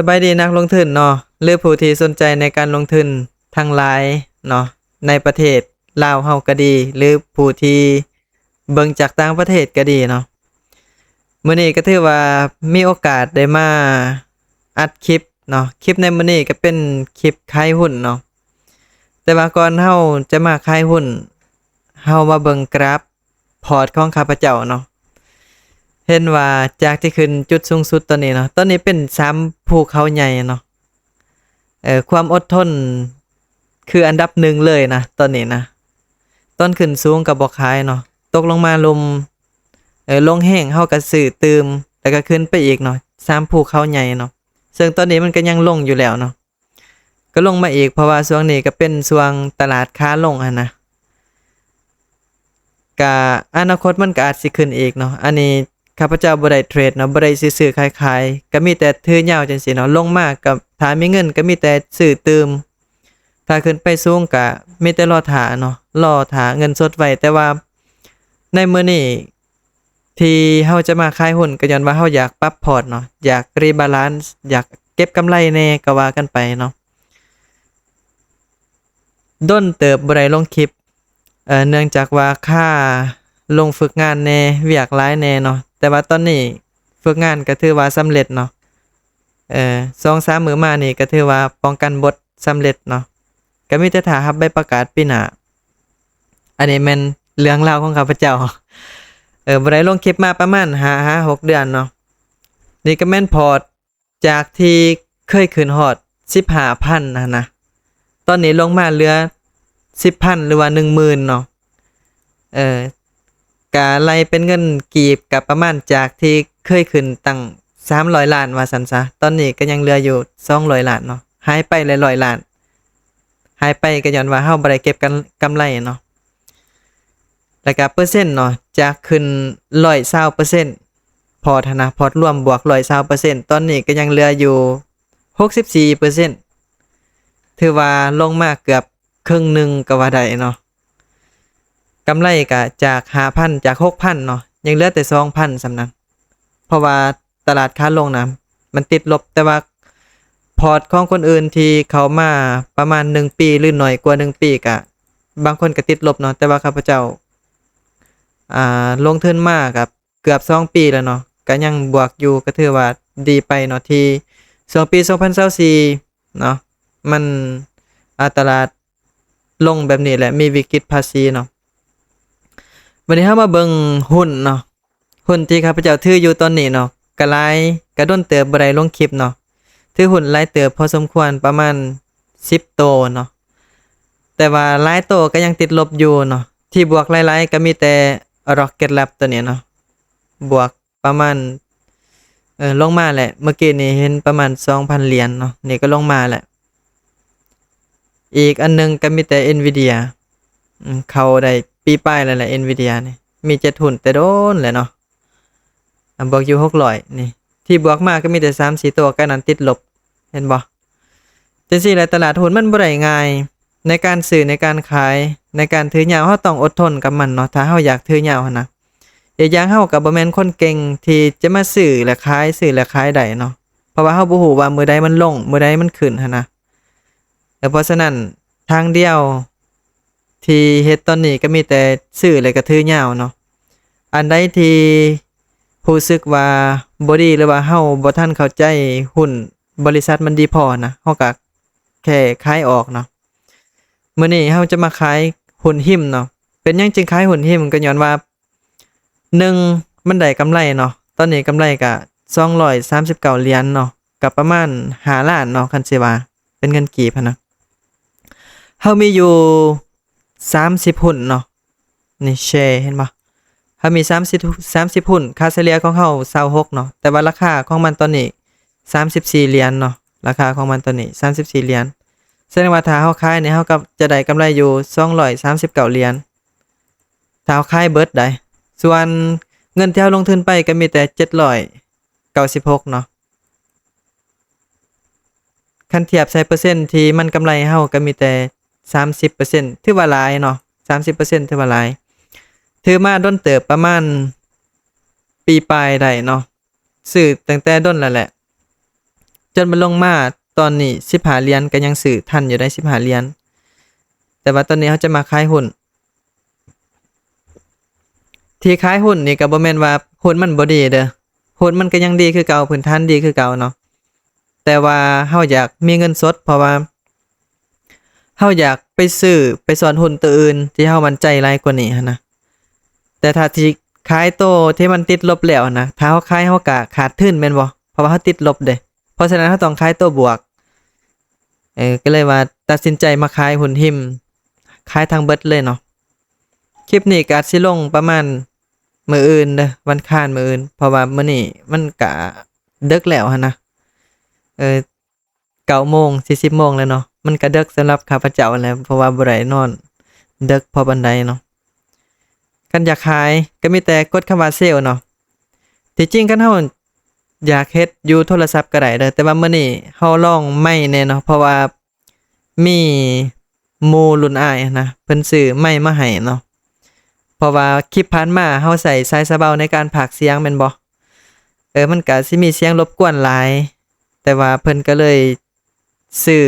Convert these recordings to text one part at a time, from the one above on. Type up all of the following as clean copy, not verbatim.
สบายดีนักลงทุนเนาะหรือผู้ที่สนใจในการลงทุนทั้งหลายเนาะในประเทศลาวเฮาก็ดีหรือผู้ที่เบิ่งจากต่างประเทศก็ดีเนาะมื้อนี้ก็ถือว่ามีโอกาสได้มาอัดคลิปเนาะคลิปในมื้อนี้ก็เป็นคลิปขายหุ้นเนาะแต่ว่าก่อนเฮาจะมาขายหุ้นเฮามาเบิ่งกราฟพอร์ตของข้าพเจ้าเนาะ เห็นว่าจากที่ขึ้นจุดสูงสุดตอนนี้เนาะตอนนี้เป็น3ภูเขาใหญ่เนาะความอดทนคืออันดับ1เลยนะตอนนี้นะต้นขึ้นสูงก็บ่ขายเนาะตกลงมาลมลงแห้งเฮาก็ซื้อตืมแล้วก็ขึ้นไปอีกเนาะ3ภูเขาใหญ่เนาะซึ่งตอนนี้มันก็ยังลงอยู่แล้วเนาะก็ลงมาอีกเพราะว่าช่วงนี้ก็เป็นช่วงตลาดขาลงอะนะก็อนาคตมันก็อาจสิขึ้นอีกเนาะอันนี้ข้าพเจ้าบ่ได้เทรดเนาะบ่ได้ซื้อขายก็มีแต่ถือยาวจังซี่เนาะลงมาก็ถ้ามีเงินก็มีแต่ซื้อตืมถ้าขึ้นไปสูงก็มีแต่รอท่าเนาะรอท่าเงินสดไว้แต่ว่าในมื้อนี้ที่เฮาจะมาขายหุ้นก็ย้อนว่าเฮาอยากปรับพอร์ตเนาะอยากรีบาลานซ์อยากเก็บกำไรแน่ก็ว่ากันไปเนาะด้นเติบบ่ได้ลงคลิปเนื่องจากว่าค่าลงฝึกงานแน่เวียกหลายแน่เนาะแต่ว่าตอนนี้ฝึกงานก็ถือว่าสำเร็จเนาะ2-3มื้อมานี่ก็ถือว่าป้องกันบทสำเร็จเนาะก็มีแต่ท่ารับใบประกาศปีหน้าอันนี้แม่นเรื่องราวของข้าพเจ้าบ่ได้ลงคลิปมาประมาณ5-6เดือนเนาะนี่ก็แม่นพอร์ตจากที่เคยขึ้นฮอด 15,000 นะตอนนี้ลงมาเหลือ 10,000 หรือว่า 10,000 เนาะกะไล่เป็นเงินกีบกับประมาณจากที่เคยขึ้นตั้ง300ล้านว่าซั่นซะตอนนี้ก็ยังเหลืออยู่200ล้านเนาะหายไปหลายๆล้านหายไปก็ย้อนว่าเฮาบ่ได้เก็บกันกำไรเนาะแล้วก็เปอร์เซ็นต์เนาะจากขึ้น120%พอร์ตนะพอร์ตรวมบวก120%ตอนนี้ก็ยังเหลืออยู่64%ถือว่าลงมาเกือบครึ่งหนึงก็ว่าได้เนาะกำไรก็จาก 5,000 จาก 6,000 เนาะยังเหลือแต่ 2,000 สำนั้นเพราะว่าตลาดขาลงนะมันติดลบแต่ว่าพอร์ตของคนอื่นที่เขามาประมาณ1ปีหรือหน่อยกว่า1ปีก็บางคนก็ติดลบเนาะแต่ว่าข้าพเจ้าลงทุนมากับเกือบ2ปีแล้วเนาะก็ยังบวกอยู่ก็ถือว่าดีไปเนาะที่ช่วงปี2024เนาะมันตลาดลงแบบนี้แหละมีวิกฤตภาษีเนาะวันนี้เฮามาเบิ่งหุ้นเนาะหุ้นที่ข้าพเจ้าถืออยู่ตอนนี้เนาะก็หลายก็ดนเติบบ่ได้ลงคลิปเนาะถือหุ้นหลายเติบพอสมควรประมาณ10โตเนาะแต่ว่าหลายโตก็ยังติดลบอยู่เนาะที่บวกหลายๆก็มีแต่ Rocket Lab ตัวนี้เนาะบวกประมาณลงมาแหละเมื่อกี้นี่เห็นประมาณ 2,000 เหรียญเนาะนี่ก็ลงมาแหละอีกอันนึงก็มีแต่ Nvidia เข้าได้ปีป้ายแล้วแหละ Nvidia นี่มี7หุ้นแต่โดนแหละเนาะบวกอยู่600นี่ที่บวกมาก็มีแต่ 3-4 ตัวก็นั้นติดลบเห็นบ่จังซี่แหละตลาดหุ้นมันบ่ได้ง่ายในการซื้อในการขายในการถือยาวเฮาต้องอดทนกับมันเนาะถ้าเฮาอยากถือยาวหั้นนะอีกอย่างเฮาก็บ่แม่นคนเก่งที่จะมาซื้อและขายได้เนาะเพราะว่าเฮาบ่ฮู้ว่ามื้อใดมันลงมื้อใดมันขึ้นหั้นนะเพราะฉะนั้นทางเดียวที่เฮ็ดตอนนี้ก็มีแต่ซื้อแล้วก็ถือยาวเนาะอันใดที่รู้สึกว่าบ่ดีหรือว่าเฮาบ่ทันเข้าใจหุ้นบริษัทมันดีพอนะเฮาก็แค่ขายออกเนาะมื้อนี้เฮาจะมาขายหุ้นหิ้มเนาะเป็นหยังจึงขายหุ้นหิ้มก็ย้อนว่า1มันได้กำไรเนาะตอนนี้กำไรก็239เหรียญเนาะก็ประมาณ5ล้านเนาะคันสิว่าเป็นเงินกีบหั้นนะเฮามีอยู่30หุ้นเนาะนี่แชร์เห็นบ่เฮามี30หุ้นค่าเฉลี่ยของเฮา26เนาะแต่ว่าราคาของมันตอนนี้34เหรียญเนาะราคาของมันตอนนี้34เหรียญแสดงว่าถ้าเฮาขายนี่เฮาก็จะได้กำไรอยู่239เหรียญถ้าเฮาขายเบิดได้ส่วนเงินที่เฮาลงทุนไปก็มีแต่796เนาะคันเทียบใส่เปอร์เซ็นต์ที่มันกำไรเฮาก็มีแต่30%ถือว่าหลายเนาะ30%ถือว่าหลายถือมาดนเติบประมาณปีปลายได้เนาะซื้อตั้งแต่ดนแล้วแหละจ จนมันลงมาตอนนี้15เหรียญก็ยังซื้อทันอยู่ได้15เหรียญแต่ว่าตอนนี้เขาจะมาขายหุ้นที่ขายหุ้นนี่ก็บ่แม่นว่าหุ้นมันบ่ดีเด้อหุ้นมันก็ยังดีคือเก่าพื้นฐานดีคือเก่าเนาะแต่ว่าเฮาอยากมีเงินสดเพราะว่าเฮาอยากไปซื้อไปสอนหุ้นตัวอื่นที่เฮามั่นใจหลายกว่านี้หันนะแต่ถ้าที่ขายโตที่มันติดลบแล้วนะถ้าเฮาขายเฮาก็ขาดทุนแม่นบ่เพราะว่าเฮาติดลบเด้เพราะฉะนั้นเฮาต้องขายตัวบวกก็เลยว่าตัดสินใจมาขายหุ้นหิมขายทั้งเบิดเลยเนาะคลิปนี้ก็อาจสิลงประมาณมื้ออื่นเด้อวันค้านมื้ออื่นเพราะว่ามื้อนี้มันก็ดึกแล้วหันนะเออ9 โมง40โมงแล้วเนาะมันก็ดึกสำหรับข้าพเจ้าแล้วเพราะว่าบ่ได้นอนดึกพอปานใดเนาะคันอยากขายก็มีแต่กดคำว่าเซลเนาะที่จริงคันเฮาอยากเฮ็ดอยู่โทรศัพท์ก็ได้เด้อแต่ว่ามื้อนี้เฮาลองไม้แน่เนาะเพราะว่ามีหมู่รุ่นอ้ายนะเพิ่นซื้อไม้มาให้เนาะเพราะว่าคลิปผ่านมาเฮาใส่สายซะเบาในการพากย์เสียงแม่นบ่มันก็สิมีเสียงรบกวนหลายแต่ว่าเพิ่นก็เลยซื้อ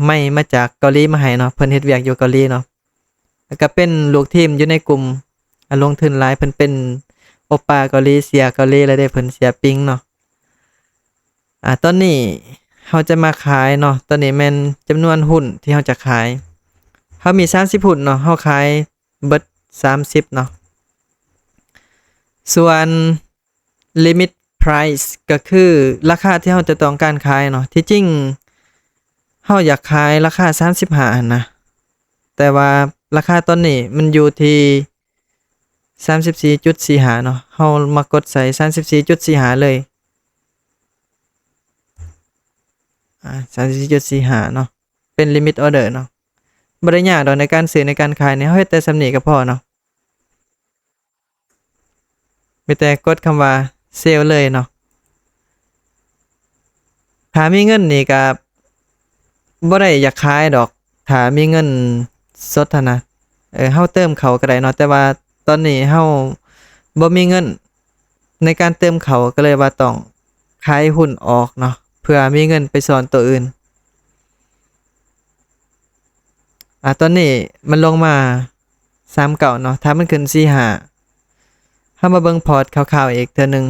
ไม้มาจากเกาหลีมาให้เนาะเพิ่นเฮ็ดเวียกอยู่เกาหลีเนาะแล้วก็เป็นลูกทีมอยู่ในกลุ่มลงทุนหลายเพิ่นเป็นโอปป้าเกาหลีเสียเกาหลีแล้วได้เพิ่นเสียปิงเนาะตอนนี้เฮาจะมาขายเนาะตอนนี้แม่นจำนวนหุ้นที่เฮาจะขายเฮามี30หุ้นเนาะเฮาขายเบิด30เนาะส่วน limit price ก็คือราคาที่เฮาจะต้องการขายเนาะที่จริงเฮาอยากขายราคา35หั่นนะแต่ว่าราคาตอนนี้มันอยู่ที่34.45เนาะเฮามากดใส่34.45เลย34.45เนาะเป็น limit order เนาะบ่ได้ยากดอกในการซื้อในการขายเนี่ยเฮาเฮ็ดแต่สำนี้ก็พอเนาะมีแต่กดคำว่าเซลเลยเนาะถ้ามีเงินนี่ก็บ่ได้อยากขายดอกถ้ามีเงินสดหั้นนะเฮาเติมเขาก็ได้เนาะแต่ว่าตอนนี้เฮาบ่มีเงินในการเติมเขาก็เลยว่าต้องขายหุ้นออกเนาะเพื่อมีเงินไปสอนตัวอื่นตอนนี้มันลงมา39เนาะถ้ามันขึ้น45เฮามาเบิ่งพอร์ตคร่าวๆอีกเทื่อนึง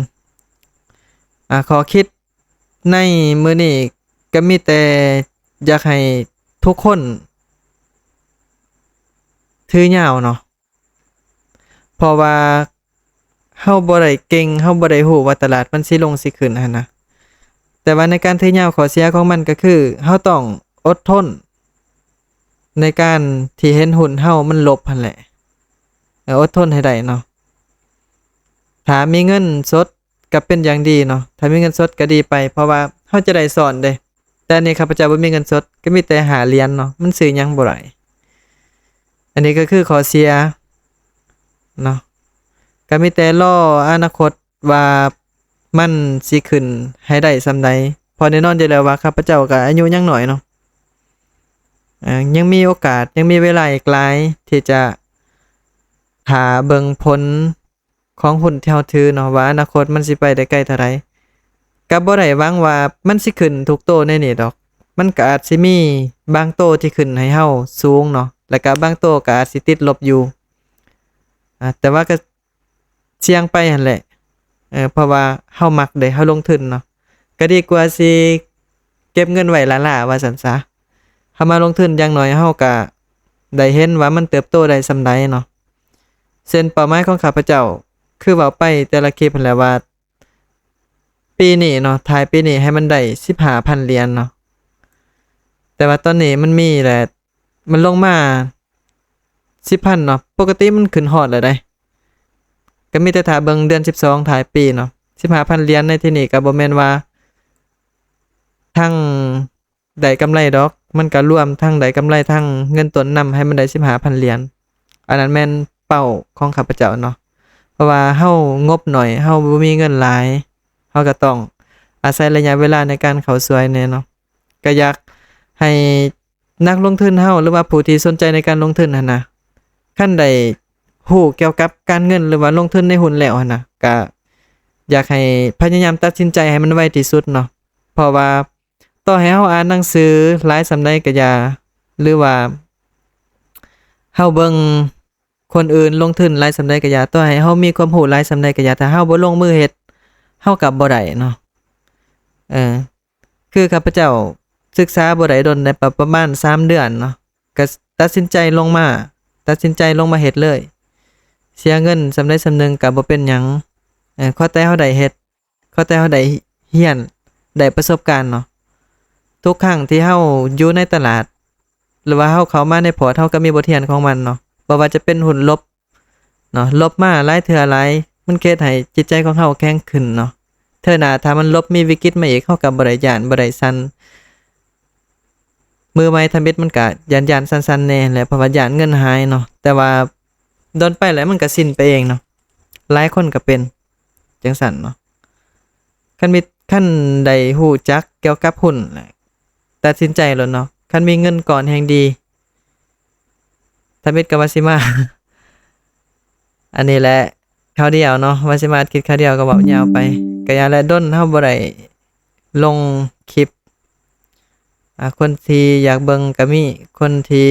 ขอคิดในมื้อนี้ก็มีแต่อยากให้ทุกคนถือยาวเนาะเพราะว่าเฮาบ่ได้เก่งเฮาบ่ได้ฮู้ว่าตลาดมันสิลงสิขึ้นหั้นนะแต่ว่าในการถือยาวข้อเสียของมันก็คือเฮาต้องอดทนในการที่เห็นหุ้นเฮามันลบหั่นแหละอดทนให้ได้เนาะถ้ามีเงินสดก็เป็นอย่างดีเนาะถ้ามีเงินสดก็ดีไปเพราะว่าเฮาจะได้สอนเด้แต่นี่ข้าพเจ้าบ่มีเงินสดก็มีแต่หาเหรียญเนาะมันซื้อหยังบ่ได้อันนี้ก็คือข้อเสียเนาะก็มีแต่รออนาคตว่ามันสิขึ้นให้ได้ส่ำใดพอแน่นอนอยู่แล้วว่าข้าพเจ้าก็อายุยังน้อยเนาะยังมีโอกาสยังมีเวลาอีกหลายที่จะหาเบิ่งผลของหุ้นที่เฮาถือเนาะว่าอนาคตมันสิไปได้ไกลเท่าใดก็บ่ได้หวังว่ามันสิขึ้นทุกโตในนี้ดอกมันก็อาจสิมีบางโตที่ขึ้นให้เฮาสูงเนาะแล้วก็บางโตก็อาจสิติดลบอยู่แต่ว่าก็เสี่ยงไปหั่นแหละเพราะว่าเฮามักได้เฮาลงทุนเนาะก็ดีกว่าสิเก็บเงินไว้หลาๆว่าซั่นซะเฮามาลงทุนอย่างน้อยเฮาก็ได้เห็นว่ามันเติบโตได้ส่ำใดเนาะเส้นเป้าหมายของข้าพเจ้าคือเว้าไปแต่ละคลิปนั่นแหละว่าปีนี้เนาะท้ายปีนี้ให้มันได้ 15,000 เหรียญเนาะแต่ว่าตอนนี้มันมีแหละมันลงมา 10,000 เนาะปกติมันขึ้นฮอดแล้วได้ก็มีแต่ถ้าเบิ่งเดือน12ท้ายปีเนาะ 15,000 เหรียญในที่นี้ก็บ่แม่นว่าทั้งได้กำไรดอกมันก็รวมทั้งได้กำไรทั้งเงินต้นนำให้มันได้ 15,000 เหรียญอันนั้นแม่นเป้าของข้าพเจ้าเนาะเพราะว่าเฮางบหน่อยเฮาบ่มีเงินหลายเฮาก็ต้องอาศัยระยะเวลาในการเข้าสวยแน่เนาะก็อยากให้นักลงทุนเฮาหรือว่าผู้ที่สนใจในการลงทุนหั่นน่ะคันใดฮู้เกี่ยวกับการเงินหรือว่าลงทุนในหุ้นแล้วหั่นน่ะก็อยากให้พยายามตัดสินใจให้มันไวที่สุดเนาะเพราะว่า ต่อให้เฮาอ่านหนังสือหลายส่ำใดก็อย่าหรือว่าเฮาเบิ่งคนอื่นลงทุนหลายส่ำใดก็อย่าต่อให้เฮามีความรู้หลายส่ำใดก็อย่าถ้าเฮาบ่ลงมือเฮ็ดเฮาก็บ่ได้เนาะคือข้าพเจ้าศึกษาบ่ได้ดนได้ประมาณ3เดือนเนาะก็ตัดสินใจลงมาเฮ็ดเลยเสียเงินส่ำใดส่ำหนึ่งก็บ่เป็นหยังขอแต่เฮาได้เฮ็ดขอแต่เฮาได้เรียนได้ประสบการณ์เนาะทุกครั้งที่เฮาอยู่ในตลาดหรือว่าเฮาเข้ามาในพอร์ตเฮาก็มีบทเรียนของมันเนาะบ่ว่าจะเป็นหุ้นลบเนาะลบมาหลายเทื่อหลายมันเฮ็ดให้จิตใจของเฮาแข็งขึ้นเนาะเทื่อหน้าถ้ามันลบมีวิกฤตมาอีกเฮาก็บ่ได้ย้านบ่ได้สั่นมือใหม่ทำเบ็ดมันก็ย้านๆสั่นๆแน่แหละเพราะว่าย้านเงินหายเนาะแต่ว่าโดนไปแล้วมันก็สิ้นไปเองเนาะหลายคนก็เป็นจังซั่นเนาะคันได้ฮู้จักเกี่ยวกับหุ้นตัดสินใจแล้วเนาะคันมีเงินก่อนแห่งดีทำเบ็ดก็ว่าสิมา อันนี้แหละคราวเดียวเนาะว่าสิมาคิดคราวเดียวก็เว้ายาวไปก็อย่าและด้นเฮาบ่ได้ลงคลิปคนที่อยากเบิ่งก็มีคนที่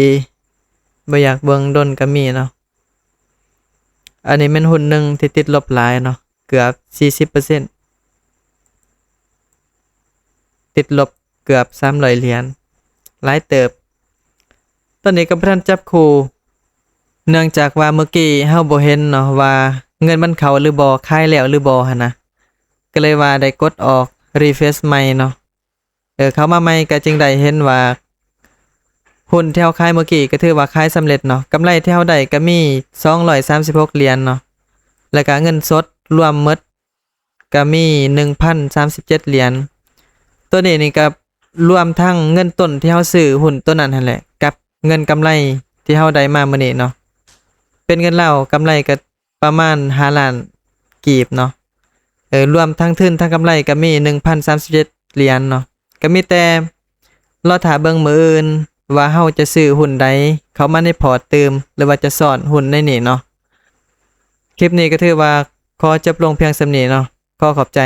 บ่อยากเบิ่งดนก็มีเนาะอันนี้แม่นหุ้นหนึงที่ติดลบหลายเนาะเกือบ 40% ติดลบเกือบ300เหรียญหลายเติบตอนนี้ก็บ่ทันจับคู่เนื่องจากว่าเมื่อกี้เฮาบ่เห็นเนาะว่าเงินมันเข้าหรือบ่ขายแล้วหรือบ่หั่นนะก็เลยว่าได้กดออก refresh ใหม่เนาะเข้ามาใหม่ก็จึงได้เห็นว่าหุ้นที่เฮาขายเมื่อกี้ก็ถือว่าขายสำเร็จเนาะกำไรที่เฮาได้ก็มี236เหรียญเนาะแล้วก็เงินสดรวมหมดก็มี 1,037 เหรียญตัวนี้นี่ก็รวมทั้งเงินต้นที่เฮาซื้อหุ้นตัวนั้นนั่นแหละกับเงินกำไรที่เฮาได้มามื้อนี้เนาะเป็นเงินลาวกำไรก็ประมาณ5ล้านกีบเนาะรวมทั้งทุนทั้งกำไรก็มี 1,037 เหรียญเนาะก็มีแต่รอท่าเบิ่งมื้ออื่นว่าเฮาจะซื้อหุ้นใดเข้ามาในพอร์ตเติมหรือว่าจะซ่อนหุ้นในนี้เนาะคลิปนี้ก็ถือว่าขอจบลงเพียงส่ำนี้เนาะขอขอบใจ